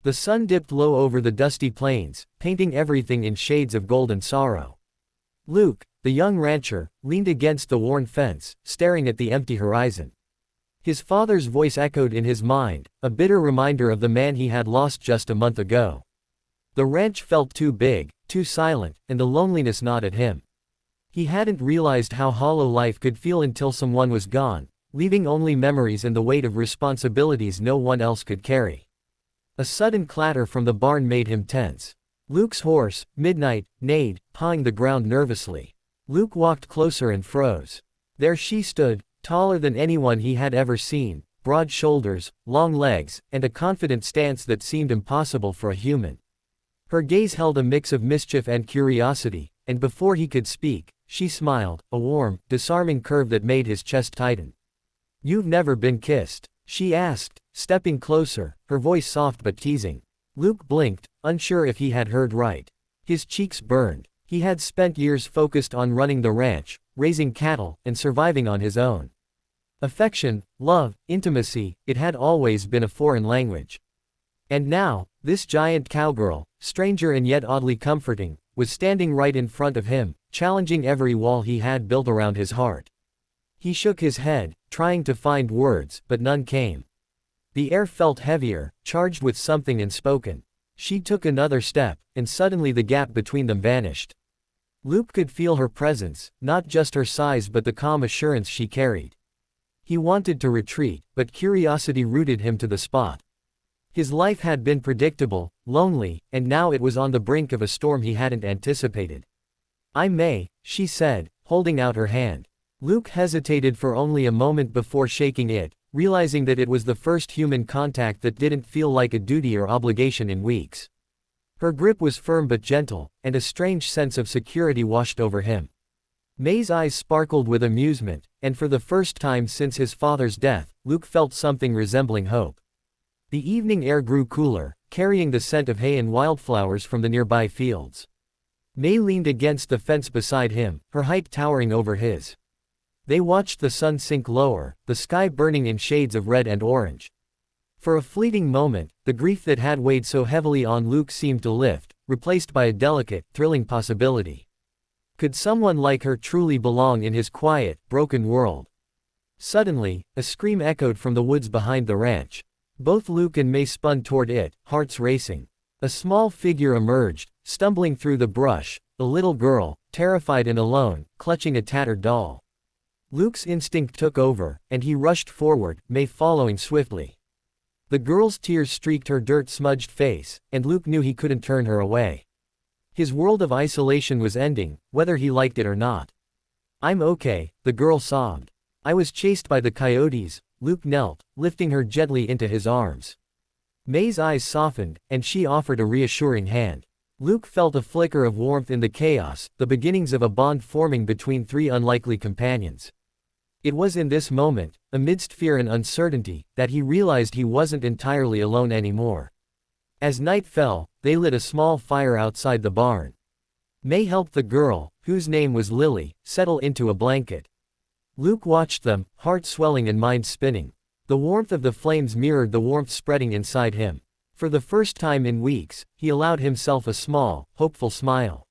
The sun dipped low over the dusty plains, painting everything in shades of gold and sorrow. Luke, the young rancher, leaned against the worn fence, staring at the empty horizon. His father's voice echoed in his mind, a bitter reminder of the man he had lost just a month ago. The ranch felt too big, too silent, and the loneliness gnawed at him. He hadn't realized how hollow life could feel until someone was gone, leaving only memories and the weight of responsibilities no one else could carry. A sudden clatter from the barn made him tense. Luke's horse, Midnight, neighed, pawing the ground nervously. Luke walked closer and froze. There she stood, taller than anyone he had ever seen, broad shoulders, long legs, and a confident stance that seemed impossible for a human. Her gaze held a mix of mischief and curiosity, and before he could speak, she smiled, a warm, disarming curve that made his chest tighten. "You've never been kissed?" she asked, stepping closer, her voice soft but teasing. Luke blinked, unsure if he had heard right. His cheeks burned. He had spent years focused on running the ranch, raising cattle, and surviving on his own. Affection, love, intimacy, it had always been a foreign language. And now, this giant cowgirl, stranger and yet oddly comforting, was standing right in front of him, challenging every wall he had built around his heart. He shook his head, trying to find words, but none came. The air felt heavier, charged with something unspoken. She took another step, and suddenly the gap between them vanished. Luke could feel her presence, not just her size but the calm assurance she carried. He wanted to retreat, but curiosity rooted him to the spot. His life had been predictable, lonely, and now it was on the brink of a storm he hadn't anticipated. "I may," she said, holding out her hand. Luke hesitated for only a moment before shaking it, realizing that it was the first human contact that didn't feel like a duty or obligation in weeks. Her grip was firm but gentle, and a strange sense of security washed over him. May's eyes sparkled with amusement, and for the first time since his father's death, Luke felt something resembling hope. The evening air grew cooler, carrying the scent of hay and wildflowers from the nearby fields. May leaned against the fence beside him, her height towering over his. They watched the sun sink lower, the sky burning in shades of red and orange. For a fleeting moment, the grief that had weighed so heavily on Luke seemed to lift, replaced by a delicate, thrilling possibility. Could someone like her truly belong in his quiet, broken world? Suddenly, a scream echoed from the woods behind the ranch. Both Luke and May spun toward it, hearts racing. A small figure emerged, stumbling through the brush, a little girl, terrified and alone, clutching a tattered doll. Luke's instinct took over, and he rushed forward, May following swiftly. The girl's tears streaked her dirt-smudged face, and Luke knew he couldn't turn her away. His world of isolation was ending, whether he liked it or not. "I'm okay," the girl sobbed. "I was chased by the coyotes." Luke knelt, lifting her gently into his arms. May's eyes softened, and she offered a reassuring hand. Luke felt a flicker of warmth in the chaos, the beginnings of a bond forming between three unlikely companions. It was in this moment, amidst fear and uncertainty, that he realized he wasn't entirely alone anymore. As night fell, they lit a small fire outside the barn. May helped the girl, whose name was Lily, settle into a blanket. Luke watched them, heart swelling and mind spinning. The warmth of the flames mirrored the warmth spreading inside him. For the first time in weeks, he allowed himself a small, hopeful smile.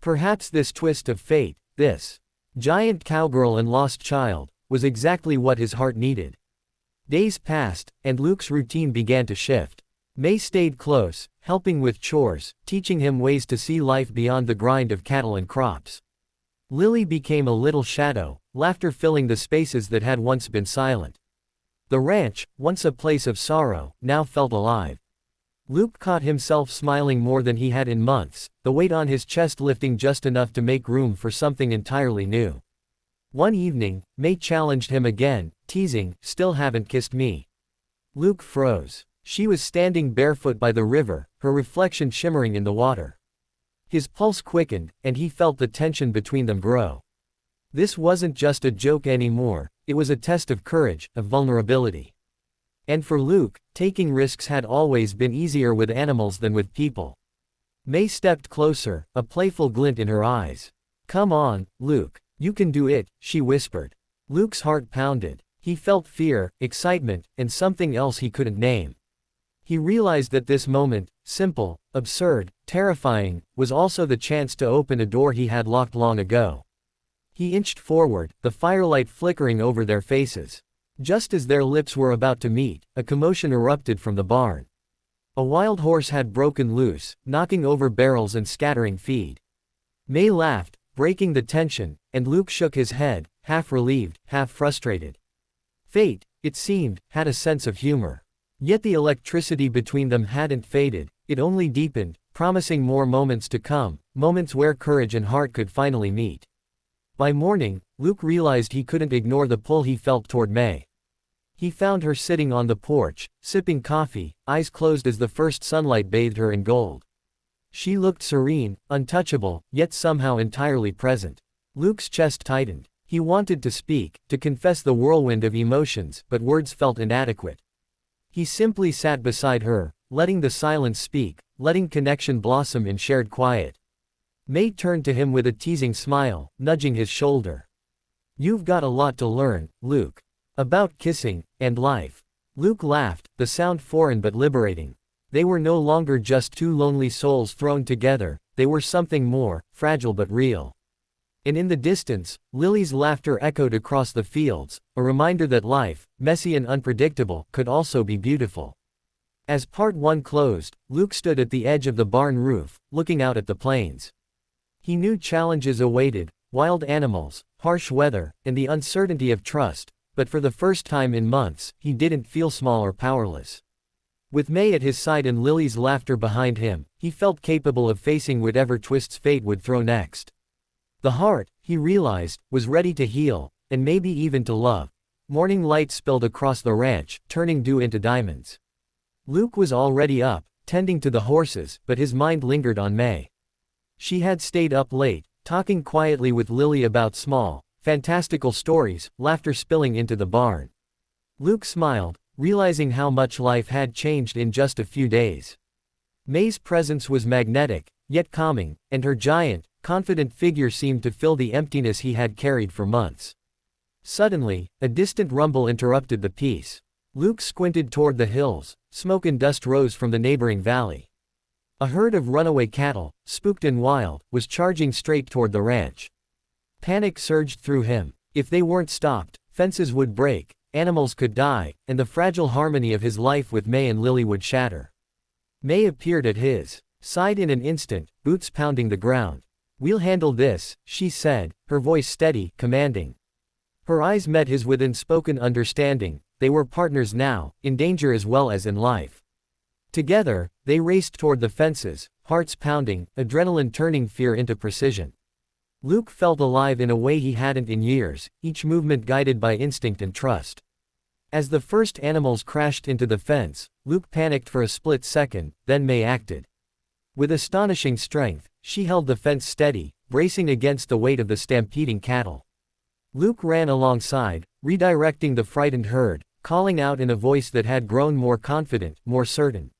Perhaps this twist of fate, this giant cowgirl and lost child, was exactly what his heart needed. Days passed, and Luke's routine began to shift. May stayed close, helping with chores, teaching him ways to see life beyond the grind of cattle and crops. Lily became a little shadow, laughter filling the spaces that had once been silent. The ranch, once a place of sorrow, now felt alive. Luke caught himself smiling more than he had in months, the weight on his chest lifting just enough to make room for something entirely new. One evening, May challenged him again, teasing, "Still haven't kissed me." Luke froze. She was standing barefoot by the river, her reflection shimmering in the water. His pulse quickened, and he felt the tension between them grow. This wasn't just a joke anymore, it was a test of courage, of vulnerability. And for Luke, taking risks had always been easier with animals than with people. May stepped closer, a playful glint in her eyes. "Come on, Luke, you can do it," she whispered. Luke's heart pounded. He felt fear, excitement, and something else he couldn't name. He realized that this moment, simple, absurd, terrifying, was also the chance to open a door he had locked long ago. He inched forward, the firelight flickering over their faces. Just as their lips were about to meet, a commotion erupted from the barn. A wild horse had broken loose, knocking over barrels and scattering feed. May laughed, breaking the tension, and Luke shook his head, half relieved, half frustrated. Fate, it seemed, had a sense of humor. Yet the electricity between them hadn't faded, it only deepened, promising more moments to come, moments where courage and heart could finally meet. By morning, Luke realized he couldn't ignore the pull he felt toward May. He found her sitting on the porch, sipping coffee, eyes closed as the first sunlight bathed her in gold. She looked serene, untouchable, yet somehow entirely present. Luke's chest tightened. He wanted to speak, to confess the whirlwind of emotions, but words felt inadequate. He simply sat beside her, letting the silence speak, letting connection blossom in shared quiet. May turned to him with a teasing smile, nudging his shoulder. "You've got a lot to learn, Luke. About kissing, and life." Luke laughed, the sound foreign but liberating. They were no longer just two lonely souls thrown together, they were something more, fragile but real. And in the distance, Lily's laughter echoed across the fields, a reminder that life, messy and unpredictable, could also be beautiful. As part one closed, Luke stood at the edge of the barn roof, looking out at the plains. He knew challenges awaited, wild animals, harsh weather, and the uncertainty of trust, but for the first time in months, he didn't feel small or powerless. With May at his side and Lily's laughter behind him, he felt capable of facing whatever twists fate would throw next. The heart, he realized, was ready to heal, and maybe even to love. Morning light spilled across the ranch, turning dew into diamonds. Luke was already up, tending to the horses, but his mind lingered on May. She had stayed up late, talking quietly with Lily about small, fantastical stories, laughter spilling into the barn. Luke smiled, realizing how much life had changed in just a few days. May's presence was magnetic, yet calming, and her giant, confident figure seemed to fill the emptiness he had carried for months. Suddenly, a distant rumble interrupted the peace. Luke squinted toward the hills, smoke and dust rose from the neighboring valley. A herd of runaway cattle, spooked and wild, was charging straight toward the ranch. Panic surged through him. If they weren't stopped, fences would break, animals could die, and the fragile harmony of his life with May and Lily would shatter. May appeared at his side in an instant, boots pounding the ground. "We'll handle this," she said, her voice steady, commanding. Her eyes met his with unspoken understanding. They were partners now, in danger as well as in life. Together, they raced toward the fences, hearts pounding, adrenaline turning fear into precision. Luke felt alive in a way he hadn't in years, each movement guided by instinct and trust. As the first animals crashed into the fence, Luke panicked for a split second, then May acted. With astonishing strength, she held the fence steady, bracing against the weight of the stampeding cattle. Luke ran alongside, redirecting the frightened herd, calling out in a voice that had grown more confident, more certain.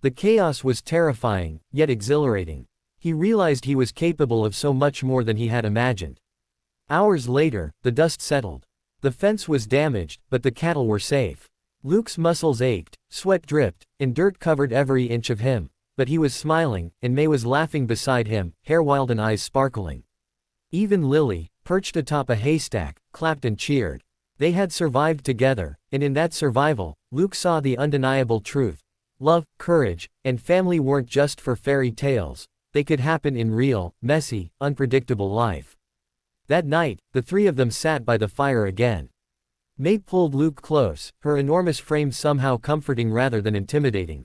The chaos was terrifying, yet exhilarating. He realized he was capable of so much more than he had imagined. Hours later, the dust settled. The fence was damaged, but the cattle were safe. Luke's muscles ached, sweat dripped, and dirt covered every inch of him. But he was smiling, and May was laughing beside him, hair wild and eyes sparkling. Even Lily, perched atop a haystack, clapped and cheered. They had survived together, and in that survival, Luke saw the undeniable truth. Love, courage, and family weren't just for fairy tales. They could happen in real, messy, unpredictable life. That night, the three of them sat by the fire again. May pulled Luke close, her enormous frame somehow comforting rather than intimidating.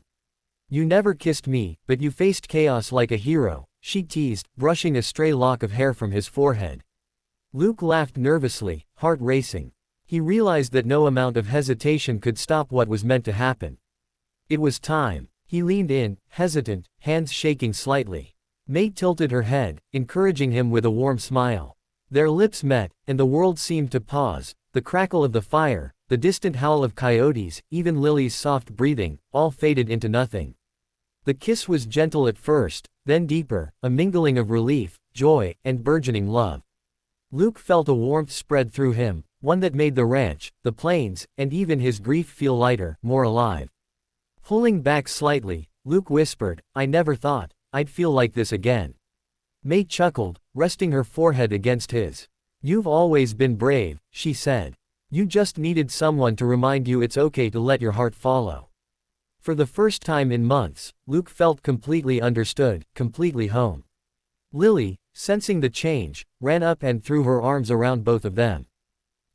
"You never kissed me, but you faced chaos like a hero," she teased, brushing a stray lock of hair from his forehead. Luke laughed nervously, heart racing. He realized that no amount of hesitation could stop what was meant to happen. It was time. He leaned in, hesitant, hands shaking slightly. May tilted her head, encouraging him with a warm smile. Their lips met, and the world seemed to pause. The crackle of the fire, the distant howl of coyotes, even Lily's soft breathing, all faded into nothing. The kiss was gentle at first, then deeper, a mingling of relief, joy, and burgeoning love. Luke felt a warmth spread through him, one that made the ranch, the plains, and even his grief feel lighter, more alive. Pulling back slightly, Luke whispered, "I never thought I'd feel like this again." May chuckled, resting her forehead against his. "You've always been brave," she said. "You just needed someone to remind you it's okay to let your heart follow." For the first time in months, Luke felt completely understood, completely home. Lily, sensing the change, ran up and threw her arms around both of them.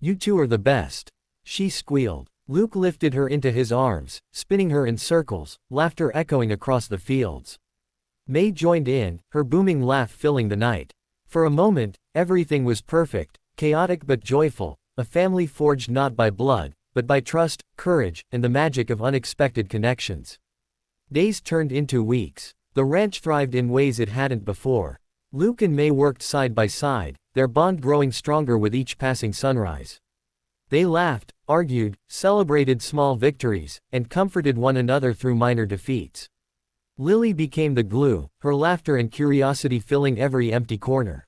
"You two are the best," she squealed. Luke lifted her into his arms, spinning her in circles, laughter echoing across the fields. May joined in, her booming laugh filling the night. For a moment, everything was perfect, chaotic but joyful, a family forged not by blood, but by trust, courage, and the magic of unexpected connections. Days turned into weeks. The ranch thrived in ways it hadn't before. Luke and May worked side by side, their bond growing stronger with each passing sunrise. They laughed, argued, celebrated small victories, and comforted one another through minor defeats. Lily became the glue, her laughter and curiosity filling every empty corner.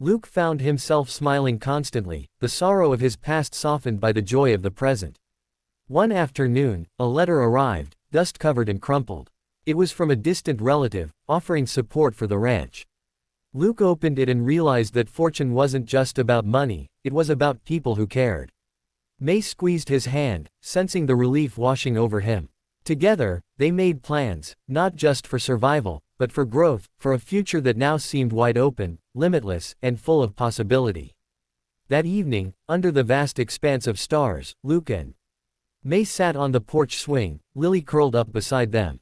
Luke found himself smiling constantly, the sorrow of his past softened by the joy of the present. One afternoon, a letter arrived, dust-covered and crumpled. It was from a distant relative, offering support for the ranch. Luke opened it and realized that fortune wasn't just about money, it was about people who cared. May squeezed his hand, sensing the relief washing over him. Together, they made plans, not just for survival, but for growth, for a future that now seemed wide open, limitless, and full of possibility. That evening, under the vast expanse of stars, Luke and May sat on the porch swing, Lily curled up beside them.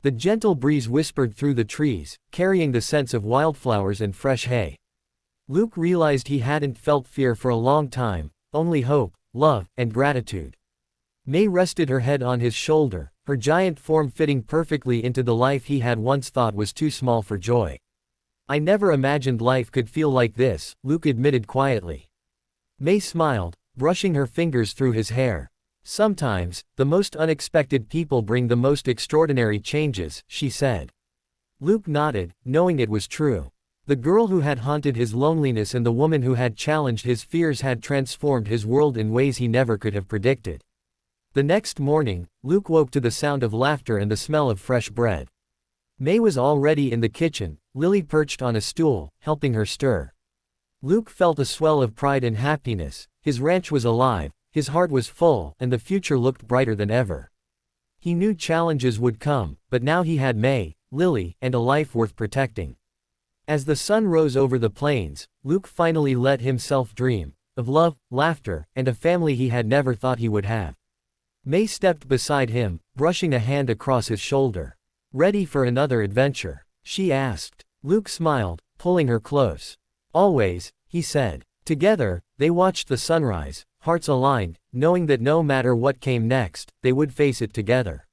The gentle breeze whispered through the trees, carrying the scents of wildflowers and fresh hay. Luke realized he hadn't felt fear for a long time, only hope, love, and gratitude. May rested her head on his shoulder, her giant form fitting perfectly into the life he had once thought was too small for joy. "I never imagined life could feel like this," Luke admitted quietly. May smiled, brushing her fingers through his hair. "Sometimes, the most unexpected people bring the most extraordinary changes," she said. Luke nodded, knowing it was true. The girl who had haunted his loneliness and the woman who had challenged his fears had transformed his world in ways he never could have predicted. The next morning, Luke woke to the sound of laughter and the smell of fresh bread. May was already in the kitchen, Lily perched on a stool, helping her stir. Luke felt a swell of pride and happiness. His ranch was alive, his heart was full, and the future looked brighter than ever. He knew challenges would come, but now he had May, Lily, and a life worth protecting. As the sun rose over the plains, Luke finally let himself dream of love, laughter, and a family he had never thought he would have. May stepped beside him, brushing a hand across his shoulder. "Ready for another adventure?" she asked. Luke smiled, pulling her close. "Always," he said. Together, they watched the sunrise, hearts aligned, knowing that no matter what came next, they would face it together.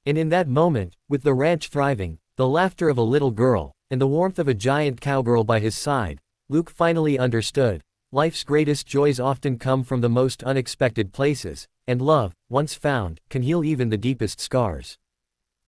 And in that moment, with the ranch thriving, the laughter of a little girl, and the warmth of a giant cowgirl by his side, Luke finally understood. Life's greatest joys often come from the most unexpected places, and love, once found, can heal even the deepest scars.